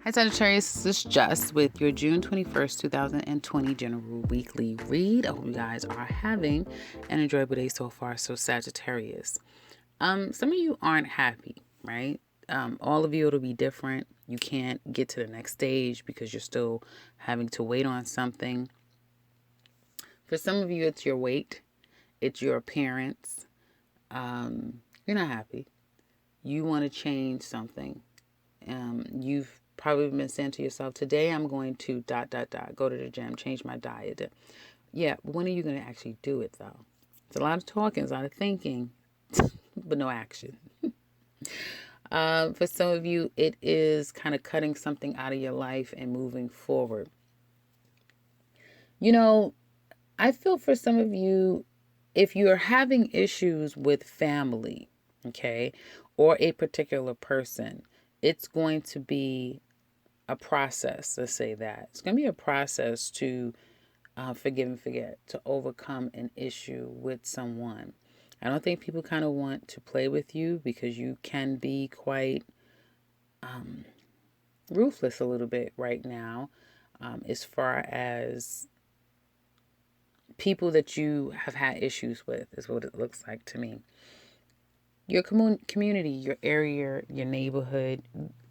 Hi Sagittarius, this is Jess with your June 21st, 2020 general weekly read. I hope you guys are having an enjoyable day so far. So Sagittarius, some of you aren't happy, right? All of you, it'll be different. You can't get to the next stage because you're still having to wait on something. For some of you, it's your weight, it's your appearance. You're not happy. You want to change something. You've probably been saying to yourself, today I'm going to ... go to the gym, change my diet. Yeah, but when are you going to actually do it though? It's a lot of talking, it's a lot of thinking, but no action. For some of you, it is kind of cutting something out of your life and moving forward. You know, I feel for some of you, if you're having issues with family, okay, or a particular person, it's going to be a process. Let's say that it's going to be a process to forgive and forget, to overcome an issue with someone. I don't think people kind of want to play with you because you can be quite ruthless a little bit right now, as far as people that you have had issues with, is what it looks like to me. Your community, your area, your neighborhood,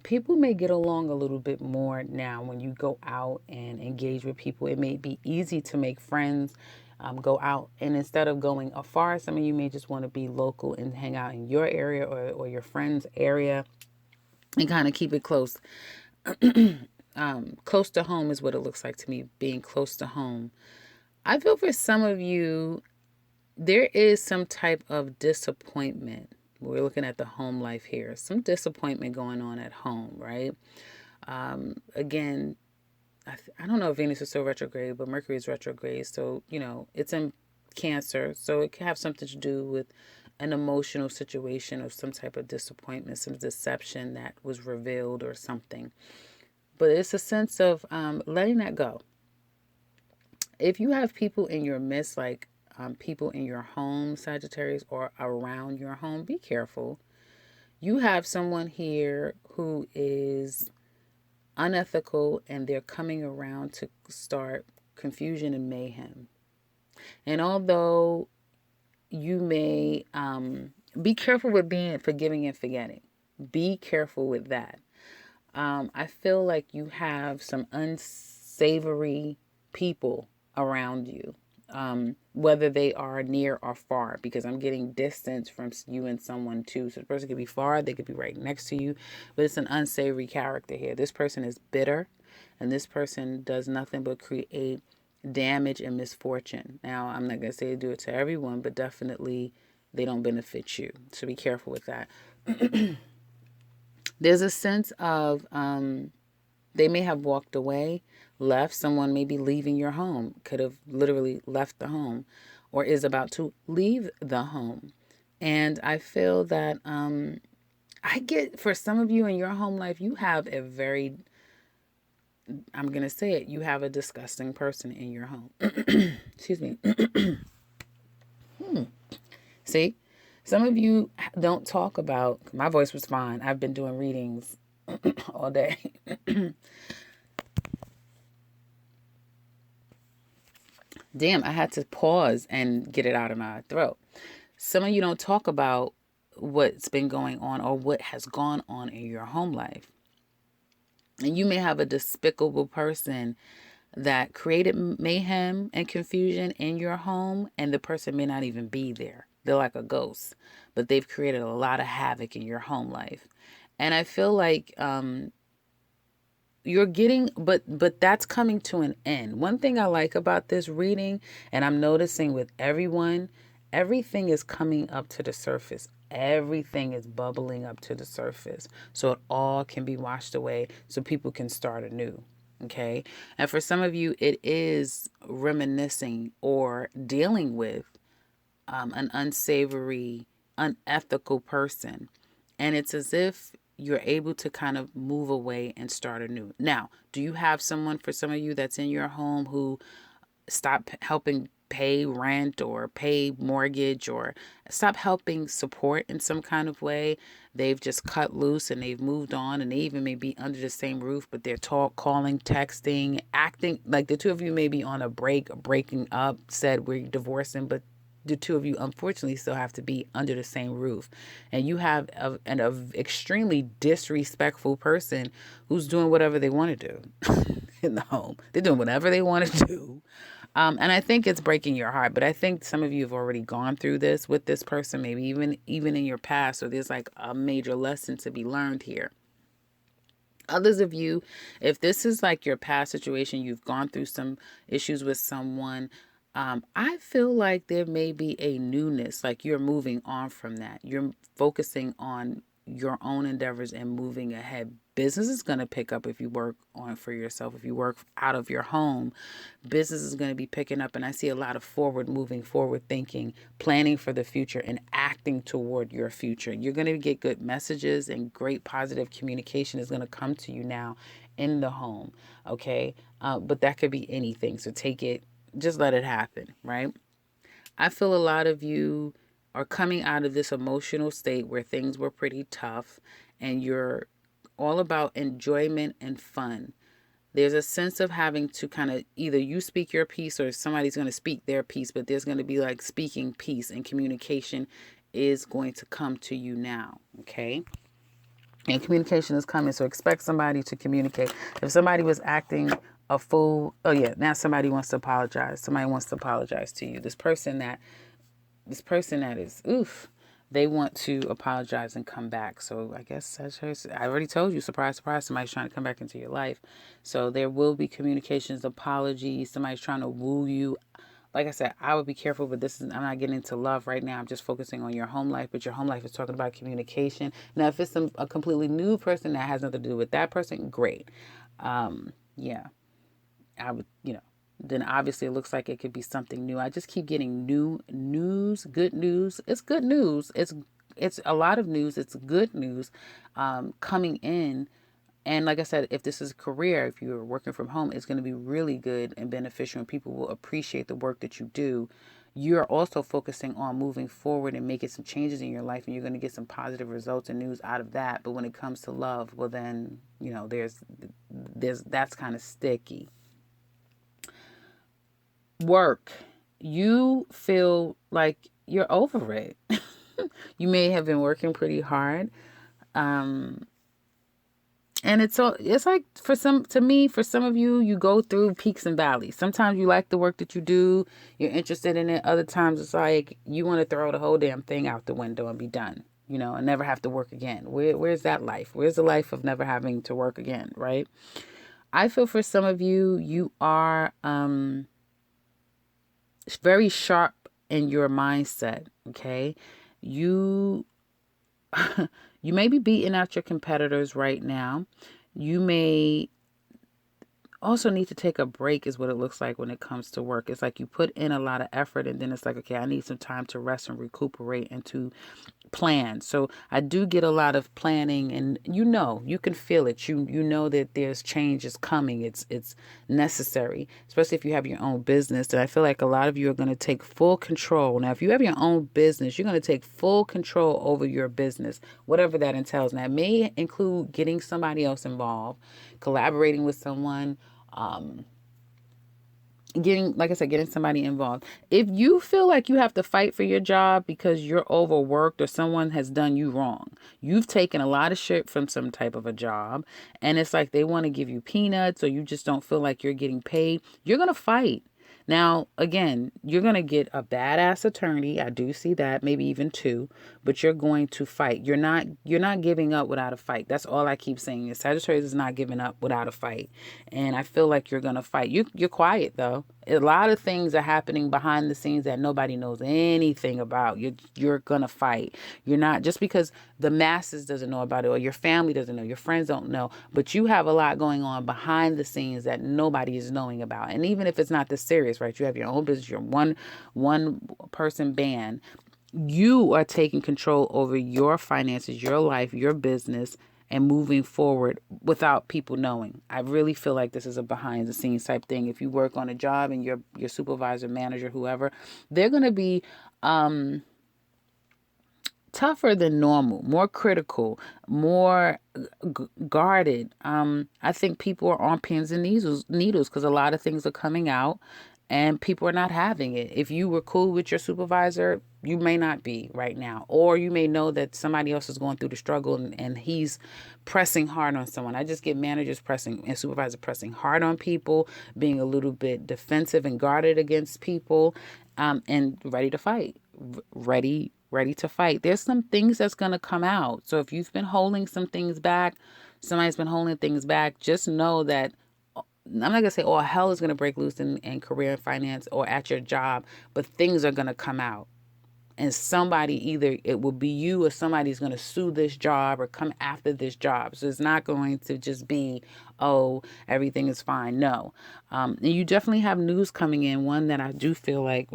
people may get along a little bit more now when you go out and engage with people. It may be easy to make friends, go out, and instead of going afar, some of you may just want to be local and hang out in your area or your friend's area and kind of keep it close. Close to home is what it looks like to me, being close to home. I feel for some of you, there is some type of disappointment. We're looking at the home life here. Some disappointment going on at home, right? Again, I don't know if Venus is still retrograde, but Mercury is retrograde. So, it's in Cancer. So it can have something to do with an emotional situation of some type of disappointment, some deception that was revealed or something. But it's a sense of letting that go. If you have people in your midst, like people in your home, Sagittarius, or around your home, be careful. You have someone here who is unethical and they're coming around to start confusion and mayhem. And although you may be careful with being forgiving and forgetting, be careful with that. I feel like you have some unsavory people around you, whether they are near or far, because I'm getting distance from you and someone too. So the person could be far, they could be right next to you, but it's an unsavory character here. This person is bitter, and this person does nothing but create damage and misfortune. Now, I'm not going to say do it to everyone, but definitely they don't benefit you. So be careful with that. There's a sense of they may have walked away, left. Someone may be leaving your home, could have literally left the home, or is about to leave the home. And I feel that I get, for some of you in your home life, you have a very, I'm going to say it, you have a disgusting person in your home. Excuse me. See? Some of you don't talk about, my voice was fine. I've been doing readings all day. Damn, I had to pause and get it out of my throat. Some of you don't talk about what's been going on or what has gone on in your home life. And you may have a despicable person that created mayhem and confusion in your home, and the person may not even be there. They're like a ghost, but they've created a lot of havoc in your home life. And I feel like you're getting, but that's coming to an end. One thing I like about this reading, and I'm noticing with everyone, everything is coming up to the surface. Everything is bubbling up to the surface, so it all can be washed away, so people can start anew. Okay. And for some of you, it is reminiscing or dealing with an unsavory, unethical person. And it's as if you're able to kind of move away and start anew. Now, do you have someone, for some of you, that's in your home who stopped helping pay rent or pay mortgage or stop helping support in some kind of way. They've just cut loose and they've moved on, and they even may be under the same roof, but they're calling, texting, acting like the two of you may be on a breaking up, said we're divorcing, but the two of you unfortunately still have to be under the same roof. And you have an extremely disrespectful person who's doing whatever they want to do in the home. They're doing whatever they want to do. And I think it's breaking your heart, but I think some of you have already gone through this with this person, maybe even in your past, so there's like a major lesson to be learned here. Others of you, if this is like your past situation, you've gone through some issues with someone, I feel like there may be a newness, like you're moving on from that. You're focusing on your own endeavors and moving ahead. Business is going to pick up if you work on for yourself. If you work out of your home, business is going to be picking up. And I see a lot of forward thinking, planning for the future and acting toward your future. You're going to get good messages and great positive communication is going to come to you now in the home. Okay. But that could be anything. So take it, just let it happen, right? I feel a lot of you are coming out of this emotional state where things were pretty tough and you're all about enjoyment and fun. There's a sense of having to kind of either you speak your piece or somebody's going to speak their piece, but there's going to be like speaking piece, and communication is going to come to you now, okay? And communication is coming, so expect somebody to communicate. If somebody was acting a fool, oh yeah, now somebody wants to apologize. Somebody wants to apologize to you. This person that is, they want to apologize and come back. So I guess Sagittarius, I already told you, surprise, surprise, somebody's trying to come back into your life. So there will be communications, apologies, somebody's trying to woo you. Like I said, I would be careful, but I'm not getting into love right now. I'm just focusing on your home life, but your home life is talking about communication. Now, if it's a completely new person that has nothing to do with that person, great. Yeah, I would, then obviously it looks like it could be something new. I just keep getting new news, good news. It's good news. It's a lot of news. It's good news coming in. And like I said, if this is a career, if you're working from home, it's going to be really good and beneficial, and people will appreciate the work that you do. You're also focusing on moving forward and making some changes in your life, and you're going to get some positive results and news out of that. But when it comes to love, well then, there's that's kind of sticky. Work. You feel like you're over it. You may have been working pretty hard. And it's like for some of you, you go through peaks and valleys. Sometimes you like the work that you do, you're interested in it. Other times it's like you want to throw the whole damn thing out the window and be done, and never have to work again. Where's that life? Where's the life of never having to work again, right? I feel for some of you, you are very sharp in your mindset, okay? You you may be beating out your competitors right now. You may also need to take a break is what it looks like when it comes to work. It's like you put in a lot of effort and then it's like, okay, I need some time to rest and recuperate and to plan. So I do get a lot of planning, and you can feel it. You know that there's change is coming. It's necessary, especially if you have your own business. And I feel like a lot of you are going to take full control. Now, if you have your own business, you're going to take full control over your business, whatever that entails. Now, it may include getting somebody else involved, collaborating with someone, getting somebody involved. If you feel like you have to fight for your job because you're overworked or someone has done you wrong, you've taken a lot of shit from some type of a job, and it's like they want to give you peanuts or you just don't feel like you're getting paid, you're going to fight. Now, again, you're going to get a badass attorney. I do see that, maybe even two, but you're going to fight. You're not giving up without a fight. That's all I keep saying is Sagittarius is not giving up without a fight. And I feel like you're going to fight. You're quiet though. A lot of things are happening behind the scenes that nobody knows anything about. You're going to fight. You're not, just because the masses doesn't know about it or your family doesn't know, your friends don't know, but you have a lot going on behind the scenes that nobody is knowing about. And even if it's not this serious, right? You have your own business, you're one person band. You are taking control over your finances, your life, your business, and moving forward without people knowing. I really feel like this is a behind the scenes type thing. If you work on a job and your supervisor, manager, whoever, they're going to be tougher than normal, more critical, more guarded. I think people are on pins and needles because a lot of things are coming out and people are not having it. If you were cool with your supervisor, you may not be right now, or you may know that somebody else is going through the struggle and he's pressing hard on someone. I just get managers pressing and supervisors pressing hard on people, being a little bit defensive and guarded against people, and ready to fight, ready to fight. There's some things that's going to come out. So if you've been holding some things back, somebody's been holding things back, just know that I'm not going to say all hell is going to break loose in career and finance or at your job, but things are going to come out. And somebody, either it will be you or somebody's going to sue this job or come after this job. So it's not going to just be, oh, everything is fine. No. And you definitely have news coming in. One that I do feel like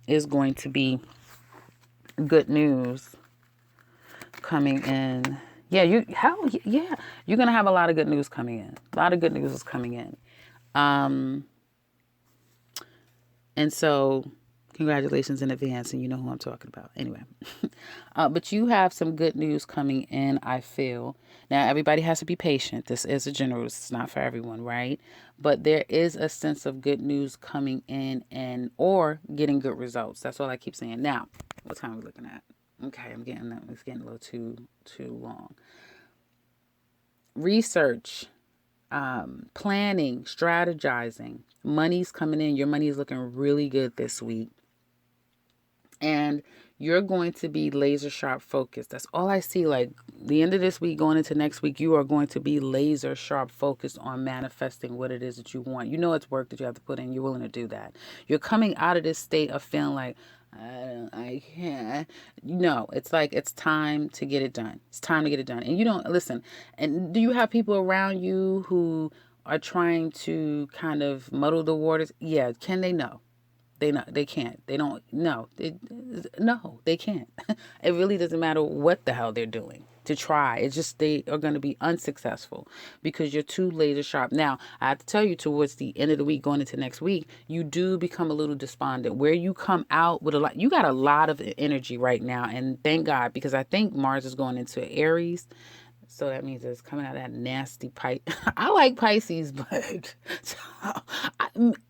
is going to be good news coming in. Yeah, you're gonna have a lot of good news coming in. A lot of good news is coming in. And so congratulations in advance, and you know who I'm talking about. Anyway, but you have some good news coming in, I feel. Now, everybody has to be patient. This is a general. It's not for everyone, right? But there is a sense of good news coming in or getting good results. That's all I keep saying. Now, what time are we looking at? Okay, it's getting a little too long. Research, planning, strategizing, money's coming in. Your money is looking really good this week. And you're going to be laser sharp focused. That's all I see. Like the end of this week, going into next week, you are going to be laser sharp focused on manifesting what it is that you want. You know, it's work that you have to put in. You're willing to do that. You're coming out of this state of feeling like, I can't. No, it's like it's time to get it done. It's time to get it done. And you don't listen. And do you have people around you who are trying to kind of muddle the waters? Yeah. Can they? No. They can't. They don't. No. They can't. It really doesn't matter what the hell they're doing to try. It's just they are going to be unsuccessful because you're too laser sharp. Now, I have to tell you, towards the end of the week, going into next week, you do become a little despondent. Where you come out with you got a lot of energy right now, and thank God, because I think Mars is going into Aries. So that means it's coming out of that nasty I like Pisces, but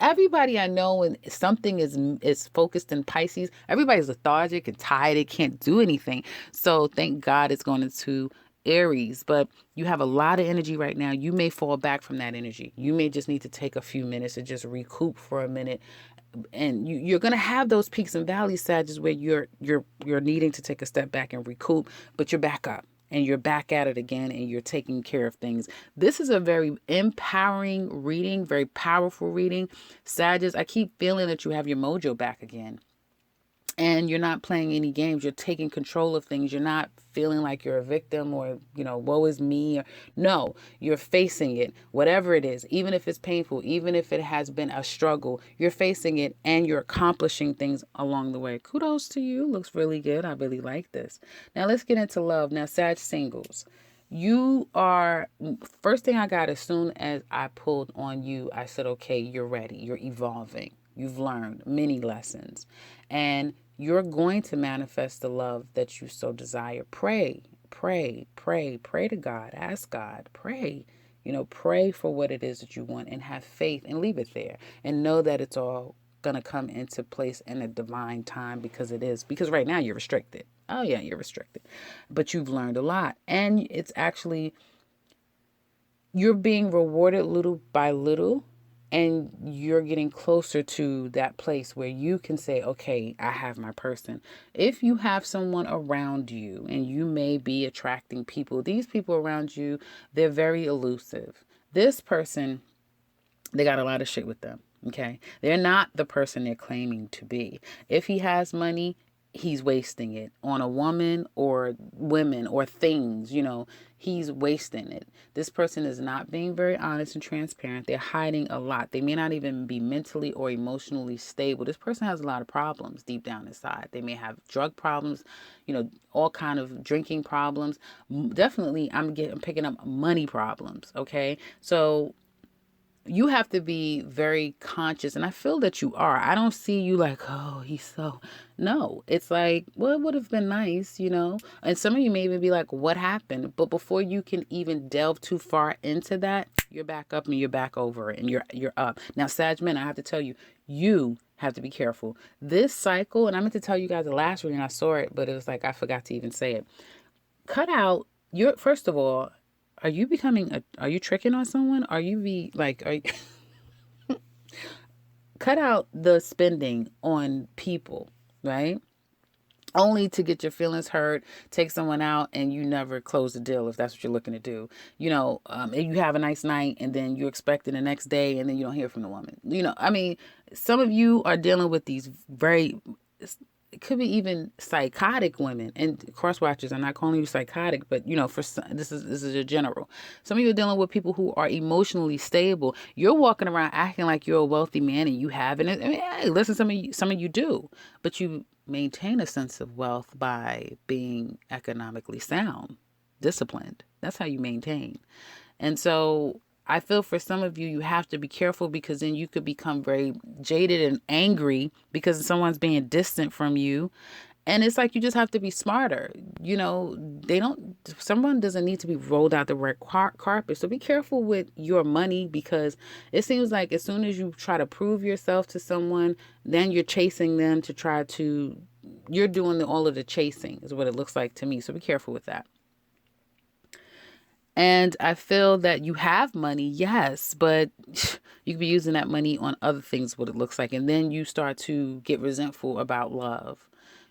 everybody I know when something is focused in Pisces, everybody's lethargic and tired. They can't do anything. So thank God it's going into Aries. But you have a lot of energy right now. You may fall back from that energy. You may just need to take a few minutes to just recoup for a minute. And you're going to have those peaks and valleys, Sagittarius, where you're needing to take a step back and recoup, but you're back up. And you're back at it again and you're taking care of things. This is a very empowering reading, very powerful reading. Sagittarius, I keep feeling that you have your mojo back again. And you're not playing any games. You're taking control of things. You're not feeling like you're a victim or, woe is me. No, you're facing it, whatever it is, even if it's painful, even if it has been a struggle, you're facing it and you're accomplishing things along the way. Kudos to you. Looks really good. I really like this. Now let's get into love. Now, Sag singles. You are, first thing I got as soon as I pulled on you, I said, okay, you're ready. You're evolving. You've learned many lessons. And you're going to manifest the love that you so desire. Pray to God. Ask God. Pray. Pray for what it is that you want and have faith and leave it there. And know that it's all going to come into place in a divine time because it is. Because right now you're restricted. Oh, yeah, you're restricted. But you've learned a lot. And it's actually, you're being rewarded little by little. And you're getting closer to that place where you can say, okay, I have my person. If you have someone around you and you may be attracting people, these people around you, they're very elusive. This person, they got a lot of shit with them. Okay. They're not the person they're claiming to be. If he has money, he's wasting it on a woman or women or things, he's wasting it. This person is not being very honest and transparent. They're hiding a lot. They may not even be mentally or emotionally stable. This person has a lot of problems deep down inside. They may have drug problems, all kind of drinking problems. Definitely, I'm picking up money problems. Okay. So you have to be very conscious, and I feel that you are. I don't see you like, oh, he's so. No, it's like, well, it would have been nice, And some of you may even be like, what happened? But before you can even delve too far into that, you're back up and you're back over it, and you're up. Now, Sag men, I have to tell you, you have to be careful. This cycle, and I meant to tell you guys the last reading, I saw it, but it was like I forgot to even say it. Cut out your, first of all, are you tricking on someone? Are you cut out the spending on people, right? Only to get your feelings hurt, take someone out, and you never close the deal if that's what you're looking to do. And you have a nice night, and then you're expecting the next day, and then you don't hear from the woman. Some of you are dealing with these very, it could be even psychotic women, and cross watchers. I'm not calling you psychotic, but for some, this is a general. Some of you are dealing with people who are emotionally stable. You're walking around acting like you're a wealthy man, and you haven't. Hey, listen, some of you do, but you maintain a sense of wealth by being economically sound, disciplined. That's how you maintain. And so I feel for some of you, you have to be careful, because then you could become very jaded and angry because someone's being distant from you. And it's like you just have to be smarter. Someone doesn't need to be rolled out the red carpet. So be careful with your money, because it seems like as soon as you try to prove yourself to someone, then you're chasing them you're doing all of the chasing is what it looks like to me. So be careful with that. And I feel that you have money, yes, but you could be using that money on other things, what it looks like. And then you start to get resentful about love,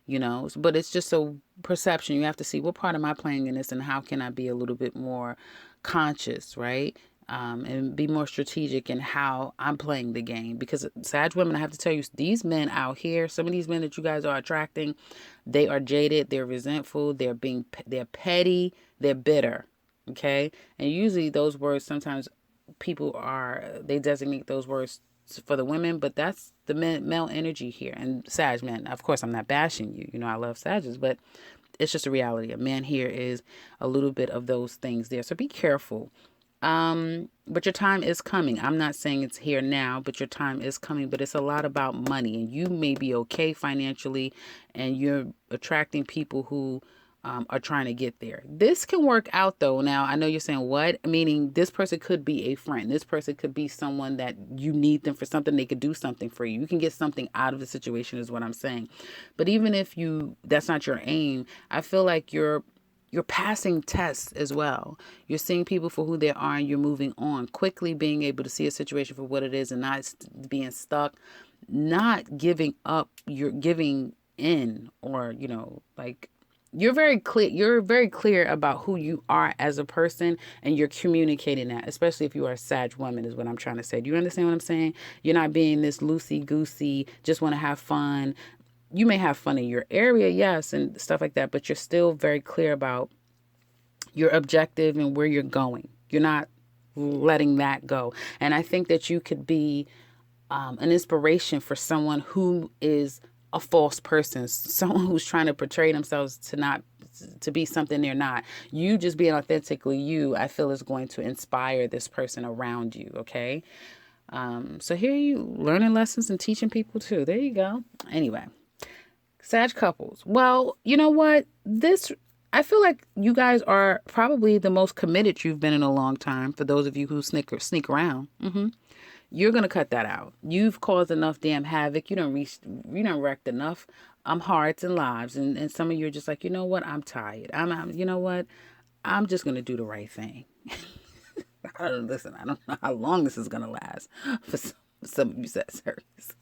But it's just a perception. You have to see, what part am I playing in this, and how can I be a little bit more conscious, right? And be more strategic in how I'm playing the game. Because Sag women, I have to tell you, these men out here, some of these men that you guys are attracting, they are jaded, they're resentful, they're petty, they're bitter. Okay. And usually those words, sometimes they designate those words for the women, but that's the male energy here. And Sag men, of course, I'm not bashing you. I love Sages, but it's just a reality. A man here is a little bit of those things there. So be careful. But your time is coming. I'm not saying it's here now, but your time is coming. But it's a lot about money, and you may be okay financially, and you're attracting people who are trying to get there. This can work out though. Now, I know you're saying what? Meaning this person could be a friend. This person could be someone that you need them for something. They could do something for you. You can get something out of the situation is what I'm saying. But even if that's not your aim, I feel like you're passing tests as well. You're seeing people for who they are, and you're moving on quickly, being able to see a situation for what it is and not being stuck, not giving up. You're giving in, or, you're very clear about who you are as a person, and you're communicating that, especially if you are a Sag woman, is what I'm trying to say. Do you understand what I'm saying? You're not being this loosey-goosey, just want to have fun. You may have fun in your area, yes, and stuff like that, but you're still very clear about your objective and where you're going. You're not letting that go. And I think that you could be an inspiration for someone who is a false person, someone who's trying to portray themselves to be something they're not. You just being authentically you, I feel, is going to inspire this person around you, okay? So here you learning lessons and teaching people too. There you go. Anyway, Sag couples. Well, you know what? I feel like you guys are probably the most committed you've been in a long time. For those of you who sneak around. You're going to cut that out. You've caused enough damn havoc. You done wrecked enough hearts and lives. And some of you are just like, you know what? I'm tired. You know what? I'm just going to do the right thing. Listen, I don't know how long this is going to last for some of you Sagittarius.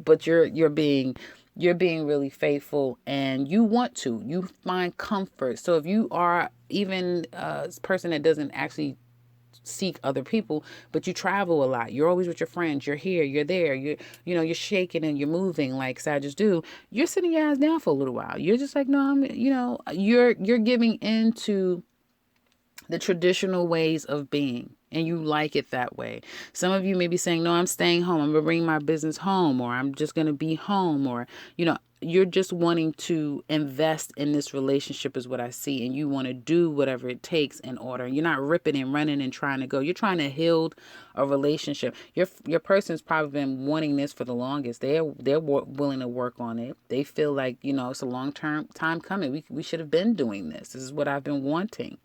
But you're being really faithful, and you find comfort. So if you are even a person that doesn't actually seek other people, but you travel a lot. You're always with your friends. You're here, you're there. You're shaking and you're moving like Sagittarius do. You're sitting your ass down for a little while. You're just like, no, you're giving into the traditional ways of being, and you like it that way. Some of you may be saying, no, I'm staying home. I'm going to bring my business home, or I'm just going to be home, or, you're just wanting to invest in this relationship is what I see. And you want to do whatever it takes in order. You're not ripping and running and trying to go. You're trying to heal a relationship. Your person's probably been wanting this for the longest. They're willing to work on it. They feel like, it's a long-term time coming. We should have been doing this. This is what I've been wanting.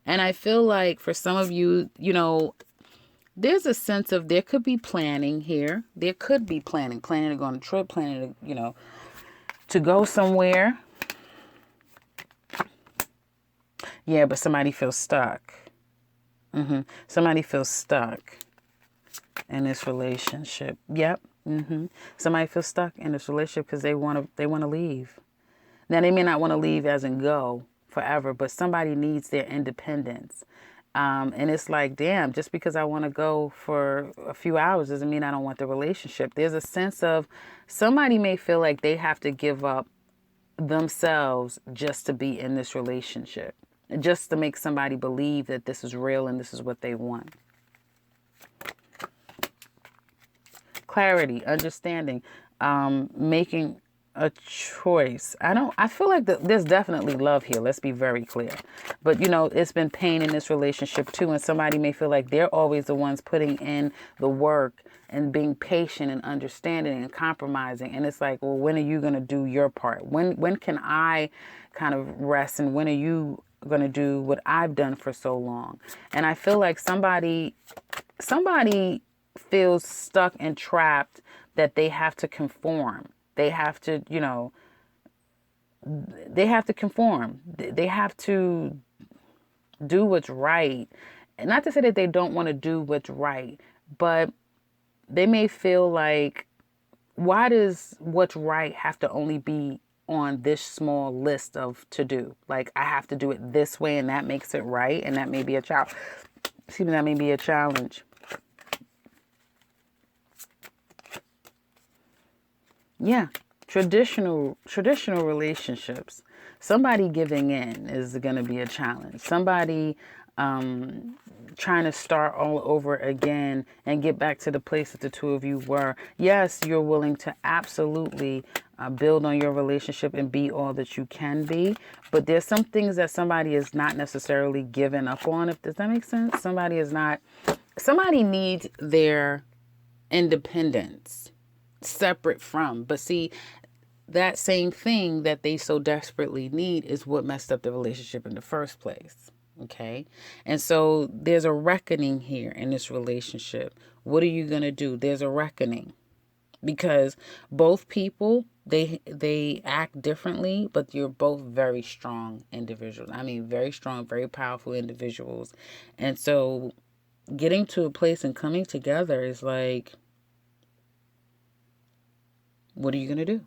And I feel like for some of you, there's a sense of there could be planning here. There could be planning to go on a trip, planning to, to go somewhere. Yeah, but somebody feels stuck. Somebody feels stuck in this relationship. Yep. Somebody feels stuck in this relationship because they want to leave. Now, they may not want to leave as in go forever, but somebody needs their independence. And it's like, damn, just because I want to go for a few hours doesn't mean I don't want the relationship. There's a sense of somebody may feel like they have to give up themselves just to be in this relationship, just to make somebody believe that this is real and this is what they want. Clarity, understanding, making a choice. I feel like there's definitely love here. Let's be very clear. But, it's been pain in this relationship too. And somebody may feel like they're always the ones putting in the work and being patient and understanding and compromising. And it's like, well, when are you going to do your part? When can I kind of rest? And when are you going to do what I've done for so long? And I feel like somebody feels stuck and trapped that they have to conform. They have to, they have to conform. They have to do what's right. And not to say that they don't want to do what's right, but they may feel like, why does what's right have to only be on this small list of to do? Like, I have to do it this way and that makes it right. And that may be a challenge. That may be a challenge. Yeah. Traditional relationships. Somebody giving in is going to be a challenge. Somebody trying to start all over again and get back to the place that the two of you were. Yes, you're willing to absolutely build on your relationship and be all that you can be. But there's some things that somebody is not necessarily giving up on. Does that make sense? Somebody needs their independence separate from. But see, that same thing that they so desperately need is what messed up the relationship in the first place. Okay. And so there's a reckoning here in this relationship. What are you going to do? There's a reckoning because both people, they act differently, but you're both very strong individuals. I mean, very strong, very powerful individuals. And so getting to a place and coming together is like, what are you going to do?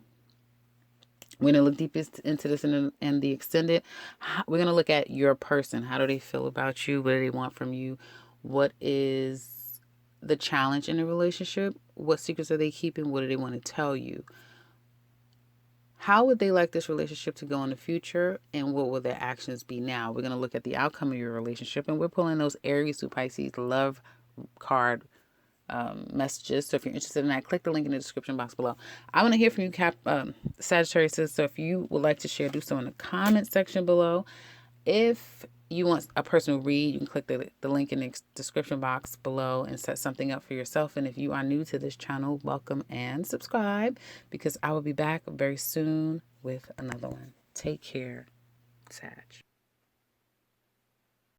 We're going to look deep into this in the extended. We're going to look at your person. How do they feel about you? What do they want from you? What is the challenge in the relationship? What secrets are they keeping? What do they want to tell you? How would they like this relationship to go in the future? And what will their actions be now? We're going to look at the outcome of your relationship. And we're pulling those Aries through Pisces love card messages. So if you're interested in that, click the link in the description box below. I want to hear from you, Sagittarius. So if you would like to share, do so in the comment section below. If you want a personal read, you can click the link in the description box below and set something up for yourself. And if you are new to this channel, welcome and subscribe, because I will be back very soon with another one. Take care, Sag.